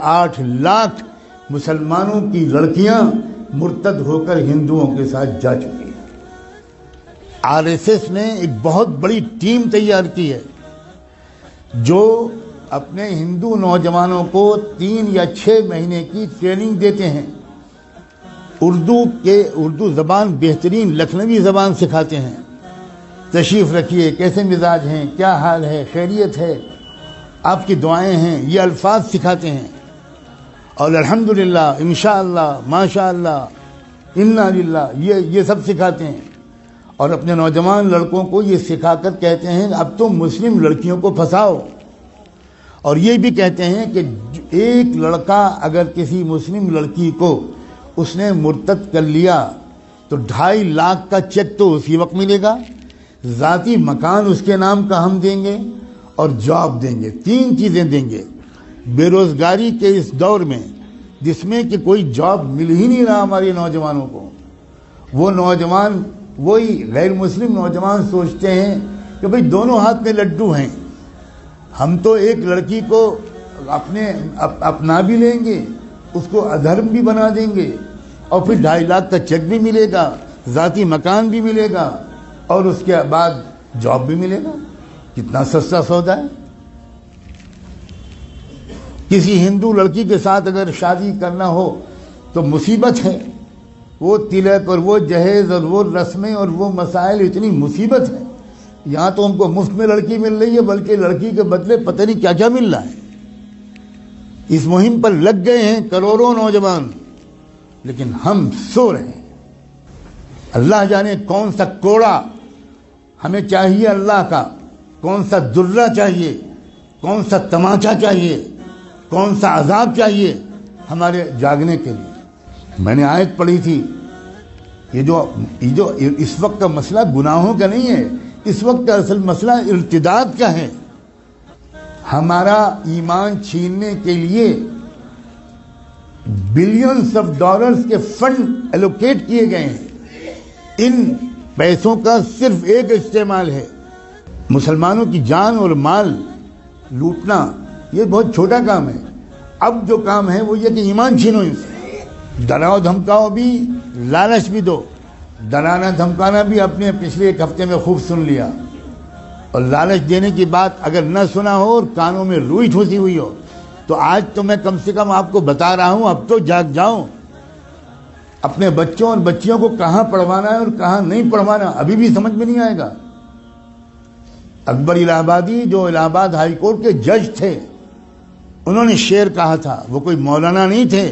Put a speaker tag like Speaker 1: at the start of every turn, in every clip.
Speaker 1: 8 لاکھ مسلمانوں کی لڑکیاں مرتد ہو کر ہندوؤں کے ساتھ جا چکی ہیں۔ RSS نے ایک بہت بڑی ٹیم تیار کی ہے جو اپنے ہندو نوجوانوں کو 3 یا 6 مہینے کی ٹریننگ دیتے ہیں، اردو زبان بہترین لکھنوی زبان سکھاتے ہیں، تشریف رکھیے، کیسے مزاج ہیں، کیا حال ہے، خیریت ہے، آپ کی دعائیں ہیں، یہ الفاظ سکھاتے ہیں، اور الحمدللہ، انشاءاللہ، ماشاءاللہ، انا للہ، یہ سب سکھاتے ہیں، اور اپنے نوجوان لڑکوں کو یہ سکھا کر کہتے ہیں اب تو مسلم لڑکیوں کو پھنساؤ، اور یہ بھی کہتے ہیں کہ ایک لڑکا اگر کسی مسلم لڑکی کو اس نے مرتد کر لیا تو 2.5 لاکھ کا چیک تو اسی وقت ملے گا، ذاتی مکان اس کے نام کا ہم دیں گے، اور جاب دیں گے، 3 چیزیں دیں گے۔ بے روزگاری کے اس دور میں جس میں کہ کوئی جاب مل ہی نہیں رہا ہمارے نوجوانوں کو، وہ نوجوان، وہی غیر مسلم نوجوان سوچتے ہیں کہ بھئی دونوں ہاتھ میں لڈو ہیں، ہم تو ایک لڑکی کو اپنا بھی لیں گے، اس کو ادھرم بھی بنا دیں گے، اور پھر 2.5 لاکھ کا چیک بھی ملے گا، ذاتی مکان بھی ملے گا، اور اس کے بعد جاب بھی ملے گا۔ کتنا سستا سودا ہے۔ کسی ہندو لڑکی کے ساتھ اگر شادی کرنا ہو تو مصیبت ہے، وہ تلک اور وہ جہیز اور وہ رسمیں اور وہ مسائل، اتنی مصیبت ہے۔ یہاں تو ہم کو مفت میں لڑکی مل رہی ہے، بلکہ لڑکی کے بدلے پتہ نہیں کیا کیا مل رہا ہے۔ اس مہم پر لگ گئے ہیں کروڑوں نوجوان، لیکن ہم سو رہے ہیں۔ اللہ جانے کون سا کوڑا ہمیں چاہیے اللہ کا، کون سا درہ چاہیے، کون سا تماچا چاہیے، کون سا عذاب چاہیے ہمارے جاگنے کے لیے۔ میں نے آیت پڑھی تھی، یہ جو اس وقت کا مسئلہ گناہوں کا نہیں ہے، اس وقت کا اصل مسئلہ ارتداد کا ہے۔ ہمارا ایمان چھیننے کے لیے بلینز آف ڈالرز کے فنڈ ایلوکیٹ کیے گئے ہیں۔ ان پیسوں کا صرف ایک استعمال ہے، مسلمانوں کی جان اور مال لوٹنا۔ یہ بہت چھوٹا کام ہے۔ اب جو کام ہے وہ یہ کہ ایمان چھینو ان سے، ڈراؤ دھمکاؤ بھی، لالچ بھی دو۔ ڈرانا دھمکانا بھی اپنے پچھلے 1 ہفتے میں خوب سن لیا، اور لالچ دینے کی بات اگر نہ سنا ہو اور کانوں میں روئی ٹھوسی ہوئی ہو تو آج تو میں کم سے کم آپ کو بتا رہا ہوں، اب تو جاگ جاؤ۔ اپنے بچوں اور بچیوں کو کہاں پڑھوانا ہے اور کہاں نہیں پڑھوانا ابھی بھی سمجھ میں نہیں آئے گا۔ اکبر الہ آبادی جو الہ آباد ہائی کورٹ کے جج تھے، انہوں نے شعر کہا تھا، وہ کوئی مولانا نہیں تھے،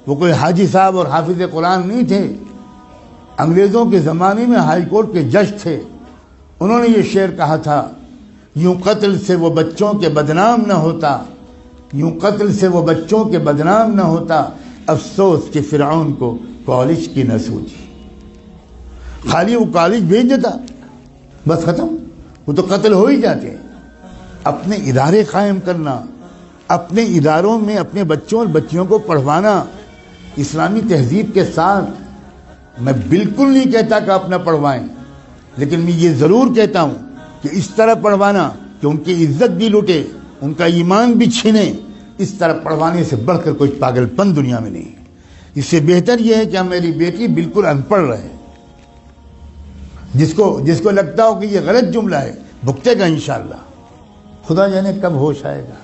Speaker 1: وہ کوئی حاجی صاحب اور حافظ قرآن نہیں تھے، انگریزوں کے زمانے میں ہائی کورٹ کے جج تھے۔ انہوں نے یہ شعر کہا تھا، یوں قتل سے وہ بچوں کے بدنام نہ ہوتا، یوں قتل سے وہ بچوں کے بدنام نہ ہوتا، افسوس کہ فرعون کو کالج کی نہ سوچی۔ خالی وہ کالج بھیج دیتا، بس ختم، وہ تو قتل ہو ہی جاتے ہیں۔ اپنے ادارے قائم کرنا، اپنے اداروں میں اپنے بچوں اور بچیوں کو پڑھوانا اسلامی تہذیب کے ساتھ۔ میں بالکل نہیں کہتا کہ اپنا پڑھوائیں، لیکن میں یہ ضرور کہتا ہوں کہ اس طرح پڑھوانا کہ ان کی عزت بھی لوٹے، ان کا ایمان بھی چھینے، اس طرح پڑھوانے سے بڑھ کر کوئی پاگل پن دنیا میں نہیں۔ اس سے بہتر یہ ہے کہ میری بیٹی بالکل ان پڑھ رہے، جس کو لگتا ہو کہ یہ غلط جملہ ہے بھگتے گا انشاءاللہ۔ خدا جانے کب ہوش آئے گا،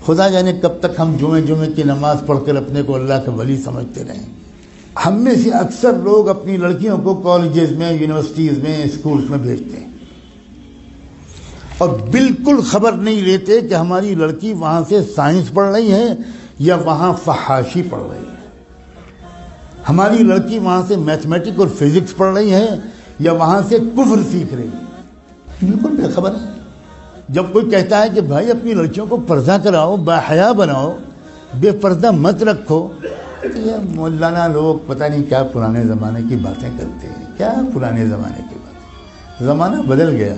Speaker 1: خدا جانے کب تک ہم جمعے کی نماز پڑھ کر اپنے کو اللہ کا ولی سمجھتے رہیں گے۔ ہم میں سے اکثر لوگ اپنی لڑکیوں کو کالجز میں، یونیورسٹیز میں، اسکولز میں بھیجتے ہیں، اور بالکل خبر نہیں لیتے کہ ہماری لڑکی وہاں سے سائنس پڑھ رہی ہے یا وہاں فحاشی پڑھ رہی ہے، ہماری لڑکی وہاں سے میتھمیٹک اور فزکس پڑھ رہی ہے یا وہاں سے کفر سیکھ رہی ہے، بالکل بے خبر ہے۔ جب کوئی کہتا ہے کہ بھائی اپنی لڑکیوں کو پردہ کراؤ، باحیا بناؤ، بے پردہ مت رکھو، تو یہ مولانا لوگ پتہ نہیں کیا پرانے زمانے کی باتیں کرتے ہیں۔ کیا پرانے زمانے کی باتیں؟ زمانہ بدل گیا،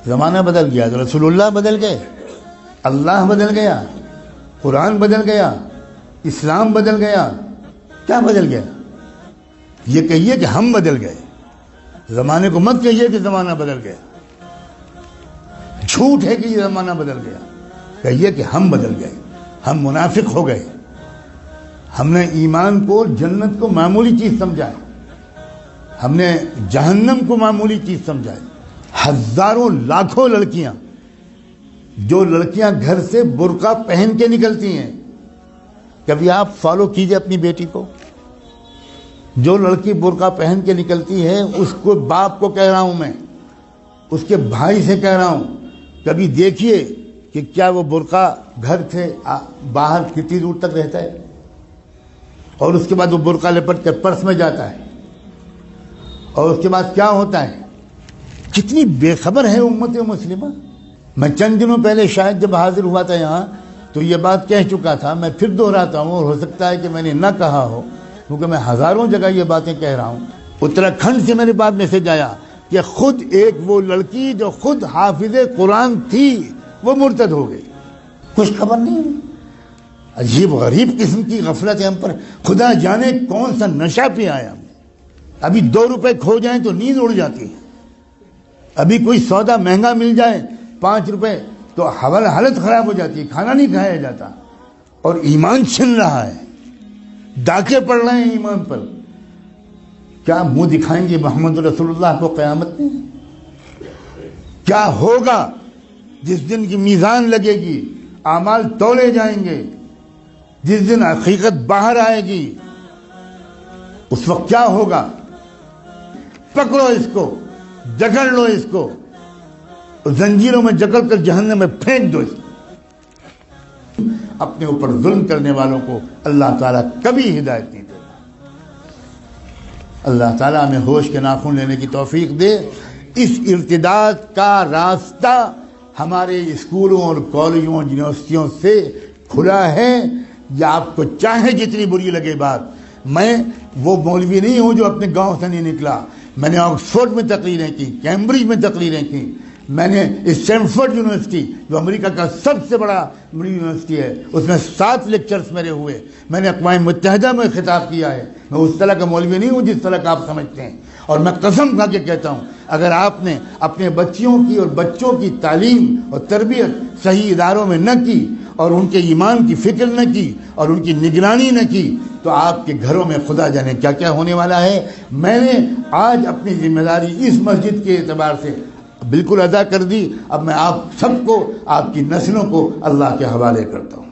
Speaker 1: زمانہ بدل گیا، رسول اللہ بدل گئے، اللہ بدل گیا، قرآن بدل گیا، اسلام بدل گیا۔ کیا بدل گیا؟ یہ کہیے کہ ہم بدل گئے، زمانے کو مت کہیے کہ زمانہ بدل گیا۔ جھوٹ ہے کہ یہ زمانہ بدل گیا، کہیے کہ ہم بدل گئے۔ ہم منافق ہو گئے. ہم نے ایمان کو، جنت کو معمولی چیز سمجھا ہے. ہم نے جہنم کو معمولی چیز سمجھا ہے. ہزاروں لاکھوں لڑکیاں، جو لڑکیاں گھر سے برقع پہن کے نکلتی ہیں، کبھی آپ فالو کیجئے اپنی بیٹی کو. جو لڑکی برقع پہن کے نکلتی ہے، اس کو، باپ کو کہہ رہا ہوں میں، اس کے بھائی سے کہہ رہا ہوں، کبھی دیکھیے کہ کیا وہ برقع گھر سے باہر کتنی دور تک رہتا ہے، اور اس کے بعد وہ برقع لپٹ کر پرس میں جاتا ہے، اور اس کے بعد کیا ہوتا ہے. کتنی بے خبر ہے امت مسلمہ. میں چند دنوں پہلے شاید جب حاضر ہوا تھا یہاں تو یہ بات کہہ چکا تھا. میں پھر دہراتا ہوں، اور ہو سکتا ہے کہ میں نے نہ کہا ہو، کیونکہ میں ہزاروں جگہ یہ باتیں کہہ رہا ہوں. اتراکھنڈ سے میرے پاس میسج آیا کہ خود ایک وہ لڑکی جو خود حافظ قرآن تھی وہ مرتد ہو گئی. کچھ خبر نہیں ہوئی. عجیب غریب قسم کی غفلت ہے ہم پر. خدا جانے کون سا نشہ پہ آیا. ابھی 2 روپے کھو جائیں تو نیند اڑ جاتی ہے. ابھی کوئی سودا مہنگا مل جائے 5 روپے تو حالت خراب ہو جاتی ہے، کھانا نہیں کھایا جاتا. اور ایمان چھن رہا ہے، ڈاکے پڑ رہے ہیں ایمان پر. کیا منہ دکھائیں گے محمد رسول اللہ کو قیامت میں؟ کیا ہوگا جس دن کی میزان لگے گی، اعمال تولے جائیں گے، جس دن حقیقت باہر آئے گی، اس وقت کیا ہوگا؟ پکڑو اس کو، جکڑ لو اس کو، زنجیروں میں جکڑ کر جہنم میں پھینک دو اس کو. اپنے اوپر ظلم کرنے والوں کو اللہ تعالیٰ کبھی ہدایت نہیں دے. اللہ تعالیٰ ہمیں ہوش کے ناخن لینے کی توفیق دے. اس ارتداد کا راستہ ہمارے اسکولوں اور کالجوں اور یونیورسٹیوں سے کھلا ہے. یا آپ کو چاہے جتنی بری لگے بات، میں وہ مولوی نہیں ہوں جو اپنے گاؤں سے نہیں نکلا. میں نے آکسفورڈ میں تقریریں کی، کیمبرج میں تقریریں کی. میں نے اسٹینفورڈ یونیورسٹی جو امریکہ کا سب سے بڑا یونیورسٹی ہے، اس میں 7 لیکچرز میرے ہوئے. میں نے اقوام متحدہ میں خطاب کیا ہے. میں اس طرح کا مولوی نہیں ہوں جس طرح کا آپ سمجھتے ہیں. اور میں قسم کھا کے کہتا ہوں، اگر آپ نے اپنے بچیوں کی اور بچوں کی تعلیم اور تربیت صحیح اداروں میں نہ کی، اور ان کے ایمان کی فکر نہ کی، اور ان کی نگرانی نہ کی، تو آپ کے گھروں میں خدا جانے کیا کیا ہونے والا ہے. میں نے آج اپنی ذمہ داری اس مسجد کے اعتبار سے بالکل ادا کر دی. اب میں آپ سب کو، آپ کی نسلوں کو اللہ کے حوالے کرتا ہوں.